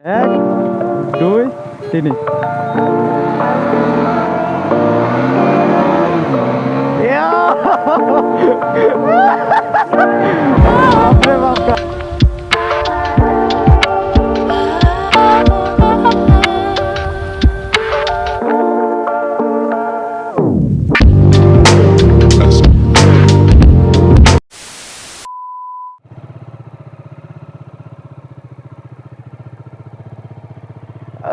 এক দুই তিনি বাপৰে বাপ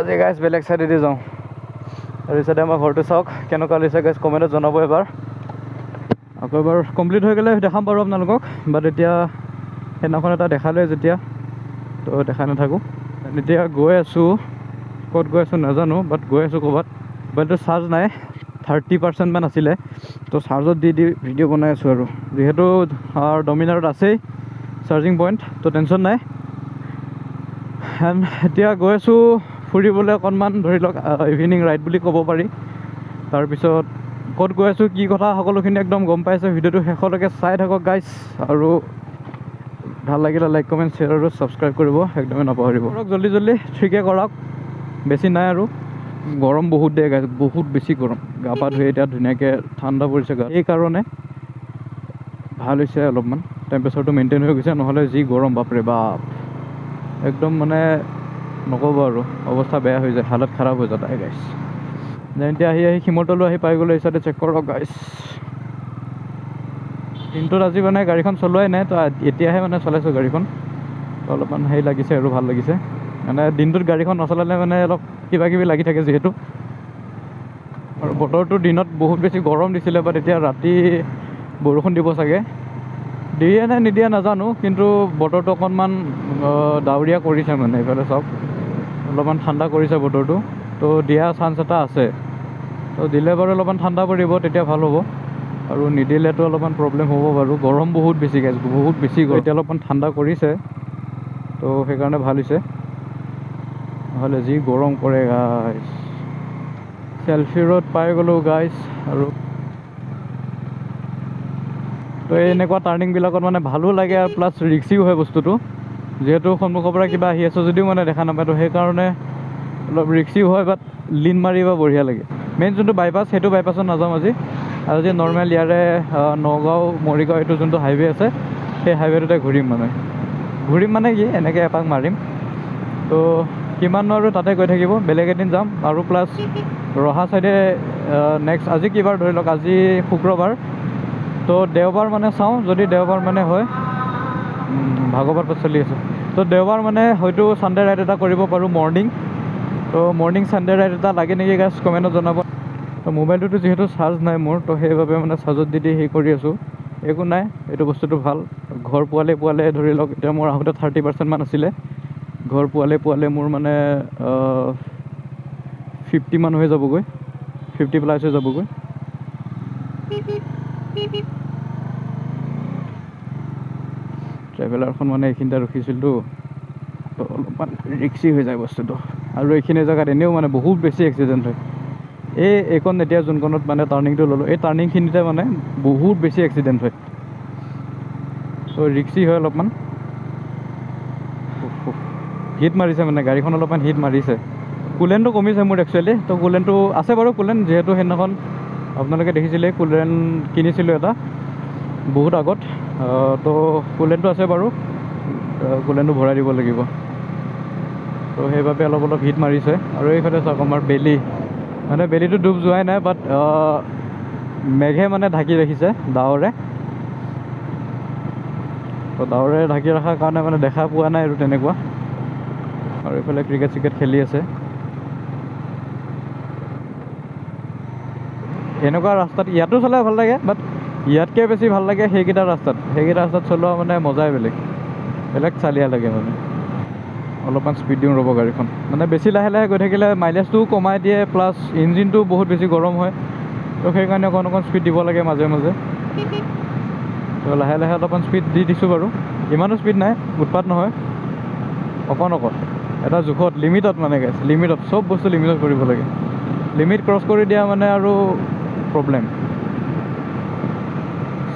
আজি গাইজ বেলেগ চাইডেদি যাওঁ আৰু এই চাইডে আমাৰ ঘৰটো চাওক কেনেকুৱা লাগিছে গাইজ কমেণ্টত জনাব এবাৰ আকৌ এবাৰ কমপ্লিট হৈ গ'লে দেখাম বাৰু আপোনালোকক বাট এতিয়া সেইদিনাখন এটা দেখালে যেতিয়া তো দেখাই নাথাকোঁ এতিয়া গৈ আছোঁ ক'ত গৈ আছোঁ নাজানো বাট গৈ আছোঁ ক'ৰবাত মোবাইলটো চাৰ্জ নাই 30% মান আছিলে তো চাৰ্জত দি ভিডিঅ' বনাই আছোঁ আৰু যিহেতু ডমিনাৰত আছেই চাৰ্জিং পইণ্ট তো টেনশ্যন নাই এণ্ড এতিয়া গৈ আছোঁ ফুৰিবলৈ অকণমান ধৰি লওক ইভিনিং ৰাইড বুলি ক'ব পাৰি তাৰপিছত ক'ত গৈ আছোঁ কি কথা সকলোখিনি একদম গম পাইছে ভিডিঅ'টো শেষলৈকে চাই থাকক গাইজ আৰু ভাল লাগিলে লাইক কমেণ্ট শ্বেয়াৰ আৰু ছাবস্ক্ৰাইব কৰিব একদমেই নপাহৰিব কৰক জল্দি 3K কৰক বেছি নাই আৰু গৰম বহুত দিয়ে গাইজ বহুত বেছি গৰম গা পা ধুই এতিয়া ধুনীয়াকৈ ঠাণ্ডা পৰিছে গা সেইকাৰণে ভাল হৈছে অলপমান টেম্পাৰেচাৰটো মেইনটেইন হৈ গৈছে নহ'লে যি গৰম বাপৰে বাপ একদম মানে নক'ব আৰু অৱস্থা বেয়া হৈ যায় হালত খাৰাপ হৈ যায় গাইজ এতিয়া আহি শিমলতলো আহি পাই গ'লো এই চাইডে চেক কৰক গাইজ দিনটোত আজি মানে গাড়ীখন চলোৱাই নাই তো এতিয়াহে মানে চলাইছোঁ গাড়ীখন তো অলপমান হেৰি লাগিছে আৰু ভাল লাগিছে মানে দিনটোত গাড়ীখন নচলালে মানে অলপ কিবা কিবি লাগি থাকে যিহেতু আৰু বতৰটো দিনত বহুত বেছি গৰম দিছিলে বাট এতিয়া ৰাতি বৰষুণ দিব চাগে দিয়ে নে নিদিয়ে নাজানো কিন্তু বতৰটো অকণমান ডাৱৰীয়া কৰিছে মানে এইফালে চাওক অলপমান ঠাণ্ডা কৰিছে বতৰটো তো দিয়া চান্স এটা আছে তো দিলে বাৰু অলপমান ঠাণ্ডা পৰিব তেতিয়া ভাল হ'ব আৰু নিদিলেতো অলপমান প্ৰব্লেম হ'ব বাৰু গৰম বহুত বেছি গাইজ বহুত বেছি গৰম এতিয়া অলপমান ঠাণ্ডা কৰিছে তো সেইকাৰণে ভাল হৈছে নহ'লে যি গৰম কৰে গাইজ চেল্ফি ৰোড পাই গ'লোঁ গাইজ আৰু তো এনেকুৱা টাৰ্ণিংবিলাকত মানে ভালো লাগে আৰু প্লাছ ৰিক্সিও হয় বস্তুটো যিহেতু সন্মুখৰ পৰা কিবা আহি আছোঁ যদিও মানে দেখা নাপায় তো সেইকাৰণে অলপ ৰিক্সিও হয় বাট লিন মাৰিব বঢ়িয়া লাগে মেইন যোনটো বাইপাছ সেইটো বাইপাছত নাযাওঁ আজি নৰ্মেল ইয়াৰে নগাঁও মৰিগাঁও এইটো যোনটো হাইৱে আছে সেই হাইৱেটোতে ঘূৰিম মানে কি এনেকৈ এপাক মাৰিম তো কিমাননো আৰু তাতে গৈ থাকিব বেলেগ এদিন যাম আৰু প্লাছ ৰহা চাইডে নেক্সট আজি কিবাৰ ধৰি লওক আজি শুক্ৰবাৰ তো দেওবাৰ মানে চাওঁ যদি দেওবাৰ মানে হয় ভাগৱত চলি আছে তো দেওবাৰ মানে হয়তো ছানডে ৰাইড এটা কৰিব পাৰোঁ মৰ্ণিং তো মৰ্ণিং ছানডে ৰাইড এটা লাগে নেকি গাইজ কমেণ্টত জনাব তো মোবাইলটোতো যিহেতু চাৰ্জ নাই মোৰ তো সেইবাবে মানে চাৰ্জত দি হেৰি কৰি আছোঁ একো নাই এইটো বস্তুটো ভাল ঘৰ পোৱালে ধৰি লওক এতিয়া মোৰ আহোঁতে 30% মান আছিলে ঘৰ পোৱালে মোৰ মানে 50 মান হৈ যাবগৈ 50 প্লাছ হৈ যাবগৈ ট্ৰেভেলাৰখন মানে এইখিনিতে ৰখিছিলতো তো অলপমান ৰিক্সি হৈ যায় বস্তুটো আৰু এইখিনি জেগাত এনেও মানে বহুত বেছি এক্সিডেণ্ট হয় এইখন এতিয়া যোনখনত মানে টাৰ্ণিংটো ল'লোঁ এই টাৰ্ণিংখিনিতে মানে বহুত বেছি এক্সিডেণ্ট হয় তো ৰিক্সি হয় অলপমান হিট মাৰিছে মানে গাড়ীখন অলপমান হিট মাৰিছে কুলেনটো কমিছে মোৰ একচুৱেলি তো কুলেনটো আছে বাৰু কুলেন যিহেতু সেইদিনাখন আপোনালোকে দেখিছিলে কুলেন কিনিছিলোঁ এটা বহুত আগত তো কুলেনটো আছে বাৰু কুলেনটো ভৰাই দিব লাগিব তো সেইবাবে অলপ হিট মাৰিছে আৰু এইফালে চাওক আমাৰ বেলি মানে বেলিটো ডুব যোৱাই নাই বাট মেঘে মানে ঢাকি ৰাখিছে ডাৱৰে তো ডাৱৰে ঢাকি ৰখাৰ কাৰণে মানে দেখা পোৱা নাই আৰু তেনেকুৱা আৰু এইফালে ক্ৰিকেট খেলি আছে এনেকুৱা ৰাস্তাত ইয়াতো চলাই ভাল লাগে বাট ইয়াতকৈ বেছি ভাল লাগে সেইকেইটা ৰাস্তাত চলোৱা মানে মজাই বেলেগ চালিয়া লাগে মানে অলপমান স্পীড দিওঁ ৰ'ব গাড়ীখন মানে বেছি লাহে গৈ থাকিলে মাইলেজটোও কমাই দিয়ে প্লাছ ইঞ্জিনটোও বহুত বেছি গৰম হয় তো সেইকাৰণে অকণ স্পীড দিব লাগে মাজে তো লাহে অলপমান স্পীড দি দিছোঁ বাৰু ইমানো স্পীড নাই উৎপাত নহয় অকণ এটা জোখত লিমিটত মানে গাইছ লিমিটত চব বস্তু লিমিটত কৰিব লাগে লিমিট ক্ৰছ কৰি দিয়া মানে আৰু প্ৰব্লেম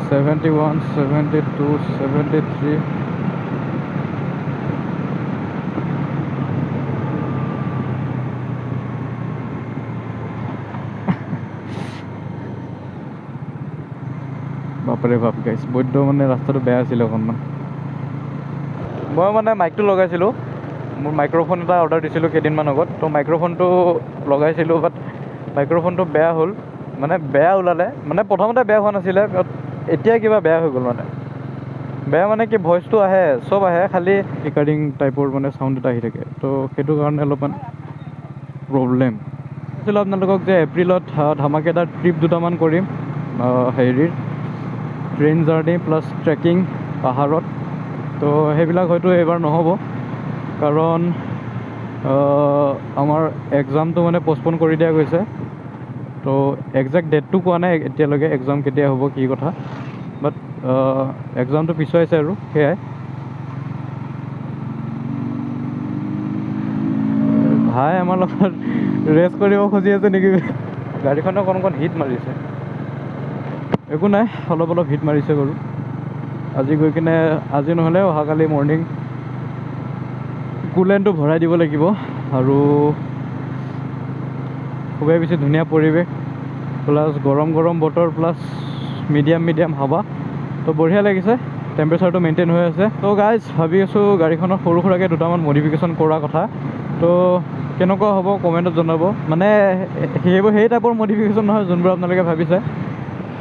71 72 73 বাপৰে বাপ গাইছ, বৈদ্য মানে ৰাস্তাটো বেয়া আছিলে অকণমান। মই মানে মাইকটো লগাইছিলোঁ, মোৰ মাইক্ৰ'ফোন এটা অৰ্ডাৰ দিছিলোঁ কেইদিনমান আগত, তো মাইক্ৰ'ফোনটো লগাইছিলোঁ, বাট মাইক্ৰ'ফোনটো বেয়া হ'ল, মানে বেয়া ওলালে, মানে প্ৰথমতে বেয়া হোৱা নাছিলে, এতিয়া কিবা বেয়া হৈ গ'ল মানে। বেয়া মানে কি, ভইচটো আহে, চব আহে, খালি ৰিকাৰ্ডিং টাইপৰ মানে চাউণ্ড এটা আহি থাকে, তো সেইটো কাৰণে অলপমান প্ৰব্লেম। কৈছিলোঁ আপোনালোকক যে এপ্ৰিলত ধামাকেদাৰ ট্ৰিপ দুটামান কৰিম, হেৰিৰ ট্ৰেইন জাৰ্ণি প্লাছ ট্ৰেকিং পাহাৰত। তো সেইবিলাক হয়তো এইবাৰ নহ'ব, কাৰণ আমাৰ এক্সামটো মানে পষ্টপন কৰি দিয়া গৈছে। তো একজেক্ট ডেটটো কোৱা নাই এতিয়ালৈকে, এক্সাম কেতিয়া হ'ব কি কথা, বাট এক্সামটো পিছুৱাইছে আৰু সেয়াই। ভাই আমাৰ লগত ৰেচ কৰিব খুজি আছে নেকি? গাড়ীখনে অকণ অকণ হিট মাৰিছে, একো নাই, অলপ অলপ হিট মাৰিছে বাৰু। আজি গৈ কিনে, আজি নহ'লে অহাকালি মৰ্ণিং কুলেণ্টটো ভৰাই দিব লাগিব। আৰু খুবেই বেছি ধুনীয়া পৰিৱেশ, প্লাছ গৰম গৰম বতৰ, প্লাছ মিডিয়াম হাৱা, তো বঢ়িয়া লাগিছে। টেম্পাৰেচাৰটো মেইনটেইন হৈ আছে। তো গাইজ ভাবি আছোঁ গাড়ীখনৰ সৰু সুৰাকৈ দুটামান মডিফিকেশ্যন কৰাৰ কথা, তো কেনেকুৱা হ'ব কমেণ্টত জনাব। মানে সেই টাইপৰ মডিফিকেশ্যন নহয় যোনবোৰ আপোনালোকে ভাবিছে,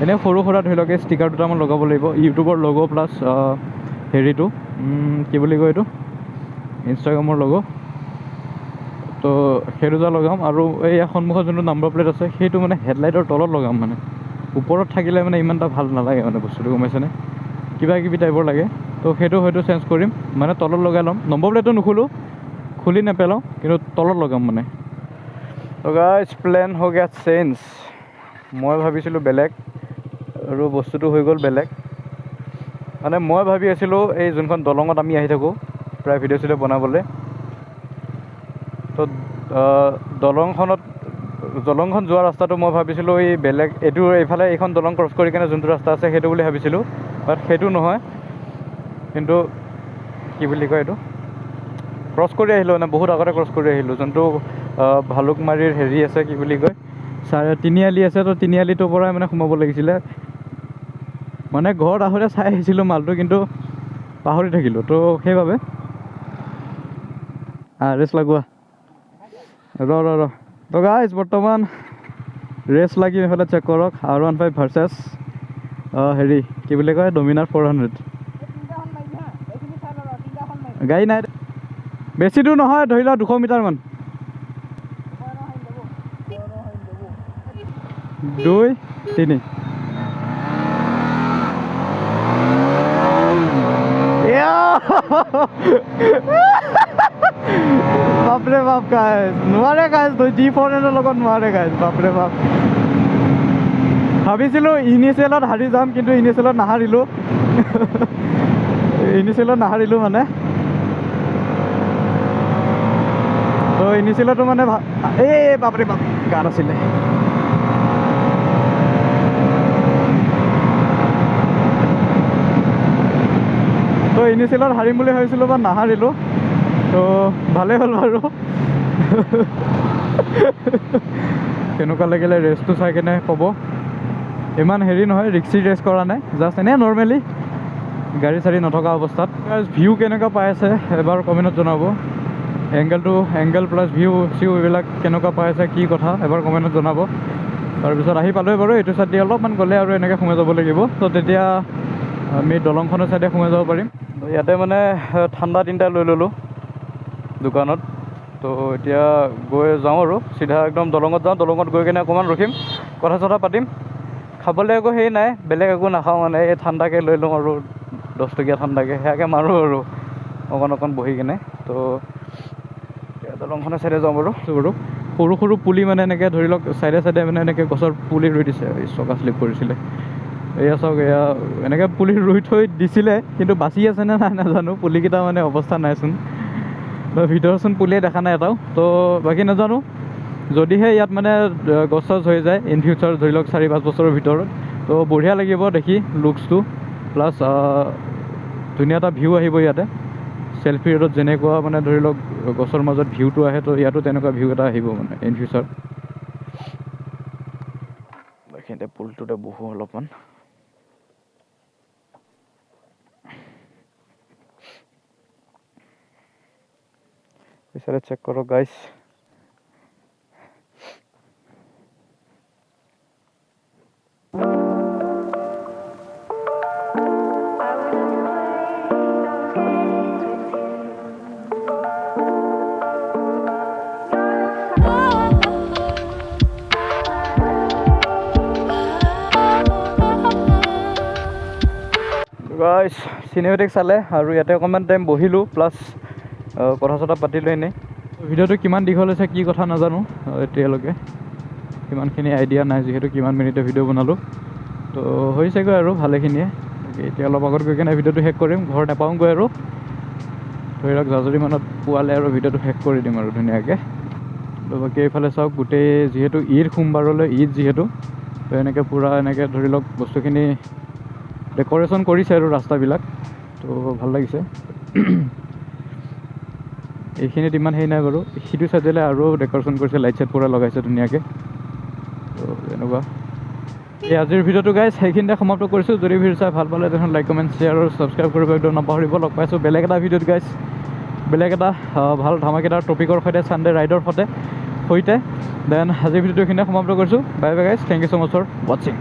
এনেই সৰু সুৰা ধৰি লওক ষ্টিকাৰ দুটামান লগাব লাগিব, ইউটিউবৰ লগ' প্লাছ হেৰিটো কি বুলি কয় এইটো, ইনষ্টাগ্ৰামৰ লগ', তো সেই দুটা লগাম। আৰু এই সন্মুখত যোনটো নাম্বাৰ প্লেট আছে সেইটো মানে হেডলাইটৰ তলত লগাম, মানে ওপৰত থাকিলে মানে ইমান এটা ভাল নালাগে মানে বস্তুটো, গম পাইছেনে, কিবা কিবি টাইপৰ লাগে। তো সেইটো হয়তো চেঞ্জ কৰিম, মানে তলত লগাই ল'ম, নম্বৰ প্লেটটো নুখোলোঁ, খুলি নেপেলাওঁ, কিন্তু তলত লগাম মানে। তো গাইজ প্লেন হৈ গ'ল চেঞ্জ, মই ভাবিছিলোঁ বেলেগ আৰু বস্তুটো হৈ গ'ল বেলেগ। মানে মই ভাবি আছিলোঁ এই যোনখন দলঙত আমি আহি থাকোঁ প্ৰায় ভিডিঅ' চিডিঅ' বনাবলৈ, তো দলংখন যোৱা ৰাস্তাটো মই ভাবিছিলোঁ এই বেলেগ, এইটো এইফালে এইখন দলং ক্ৰছ কৰি কিনে যোনটো ৰাস্তা আছে সেইটো বুলি ভাবিছিলোঁ, বাট সেইটো নহয়। কিন্তু কি বুলি কয় এইটো, ক্ৰছ কৰি আহিলোঁ, মানে বহুত আগতে ক্ৰছ কৰি আহিলোঁ, যোনটো ভালুকমাৰীৰ হেৰি আছে কি বুলি কয়, তিনিআলি আছে, তো তিনিআলিটোৰ পৰাই মানে সোমাব লাগিছিলে। মানে ঘৰত আহোঁতে চাই আহিছিলোঁ মালটো, কিন্তু পাহৰি থাকিলোঁ, তো সেইবাবে ৰেষ্ট লগোৱা ৰ। তো গাইজ বৰ্তমান ৰেষ্ট লাগি এইফালে চেক কৰক, R15 ভাৰ্চেছ হেৰি কি বুলি কয় ডমিনাৰ 400। গাড়ী নাই, বেছি দূৰ নহয়, ধৰি লওক 200 মিটাৰমান, 2 3। বাপৰে বাপ গাইজ, নোৱাৰে গাইজ, G400 লগত নোৱাৰে গাইজ, বাপৰে বাপ। ভাবিছিলোঁ ইনিচিয়েলত হাৰি যাম, কিন্তু ইনিচিয়েলত নাহাৰিলোঁ মানে। তো ইনিচিয়েলতো মানে এই বাপৰে বাপ গান আছিলে। তো ইনিচিয়েলত হাৰিম বুলি ভাবিছিলোঁ, বা নাহাৰিলোঁ, তো ভালেই হ'ল বাৰু। কেনেকুৱা লাগিলে ৰেচটো চাই কেনে ক'ব। ইমান হেৰি নহয়, ৰিক্সি ৰেচ কৰা নাই, জাষ্ট এনেই নৰ্মেলি গাড়ী চাড়ী নথকা অৱস্থাত। ভিউ কেনেকুৱা পাই আছে এবাৰ কমেণ্টত জনাব, এংগেল প্লাছ ভিউ এইবিলাক কেনেকুৱা পাই আছে, কি কথা এবাৰ কমেণ্টত জনাব। তাৰপিছত আহি পালোঁৱে বাৰু, এইটো চাইড দি অলপমান গ'লে আৰু এনেকৈ সোমাই যাব লাগিব, তো তেতিয়া আমি দলংখনৰ চাইডে সোমাই যাব পাৰিম। ইয়াতে মানে ঠাণ্ডা 3টা লৈ ল'লোঁ দোকানত, তো এতিয়া গৈ যাওঁ আৰু চিধা একদম দলঙত যাওঁ, দলঙত গৈ কিনে অকণমান ৰখিম, কথা চথা পাতিম। খাবলৈ একো হেৰি নাই, বেলেগ একো নাখাওঁ, মানে এই ঠাণ্ডাকৈ লৈ লওঁ আৰু 10 টকীয়া ঠাণ্ডাকৈ সেয়াকৈ মাৰোঁ আৰু অকণ বহি কিনে। তো দলংখনৰ চাইডে যাওঁ বাৰু। সৰু সৰু পুলি মানে এনেকৈ ধৰি লওক চাইডে মানে এনেকৈ গছৰ পুলি ৰুই দিছে, চকা শ্লিপ কৰিছিলে, এয়া চাওক, এয়া এনেকৈ পুলি ৰুই থৈ দিছিলে, কিন্তু বাচি আছেনে নাই নাজানো, পুলিকেইটা মানে অৱস্থা নাইচোন, ভিতৰচোন পুলিয়ে দেখা নাই এটাও। তো বাকী নাজানো, যদিহে ইয়াত মানে গছ চছ হৈ যায় ইন ফিউচাৰ, ধৰি লওক 4-5 বছৰৰ ভিতৰত, তো বঢ়িয়া লাগিব দেখি লুকছটো, প্লাছ ধুনীয়া এটা ভিউ আহিব ইয়াতে। চেল্ফি ৰোডত যেনেকুৱা মানে ধৰি লওক গছৰ মাজত ভিউটো আহে, তো ইয়াতো তেনেকুৱা ভিউ এটা আহিব মানে ইন ফিউচাৰ। এইখিনিতে পুলটোতে বহোঁ অলপমান। পিছৰে চেক কৰক গাইছ। গাইছ চিনেমেটিক চালে আৰু ইয়াতে অকণমান টাইম বহিলোঁ, প্লাছ কথা চথা পাতিলোঁ এনেই। ভিডিঅ'টো কিমান দীঘল হৈছে কি কথা নাজানো এতিয়ালৈকে, কিমানখিনি আইডিয়া নাই, যিহেতু কিমান মিনিটে ভিডিঅ' বনালোঁ। তো হৈছেগৈ আৰু ভালেখিনিয়ে। এতিয়া অলপ আগত গৈ কিনে ভিডিঅ'টো শেষ কৰিম, ঘৰ নাপাওঁগৈ আৰু ধৰি লওক জাজৰিমানত পোৱালে আৰু ভিডিঅ'টো শেষ কৰি দিম আৰু ধুনীয়াকৈ। তো বাকী এইফালে চাওক, গোটেই যিহেতু ঈদ সোমবাৰলৈ ঈদ যিহেতু, তো এনেকৈ পূৰা এনেকৈ ধৰি লওক বস্তুখিনি ডেক'ৰেশ্যন কৰিছে আৰু ৰাস্তাবিলাক, তো ভাল লাগিছে। এইখিনিত ইমান হেৰি নাই বাৰু, সিটো চাইডলৈ আৰু ডেক'ৰেশ্যন কৰিছে, লাইট চাইট পূৰা লগাইছে ধুনীয়াকৈ। তো এনেকুৱা এই আজিৰ ভিডিঅ'টো গাইছ সেইখিনিতে সমাপ্ত কৰিছোঁ। যদি ভিডিঅ' চাই ভাল পালে তেনেহ'লে লাইক কমেণ্ট শ্বেয়াৰ আৰু ছাবস্ক্ৰাইব কৰিব একদম নাপাহৰিব। লগ পাইছোঁ বেলেগ এটা ভিডিঅ'ত গাইছ, বেলেগ এটা ভাল ধামাকেদাৰ টপিকৰ সৈতে, ছানডে ৰাইডৰ সৈতে। দেন আজিৰ ভিডিঅ'টো এইখিনিতে সমাপ্ত কৰিছোঁ। Bye bye guys, thank you so' much for ৱাচিং।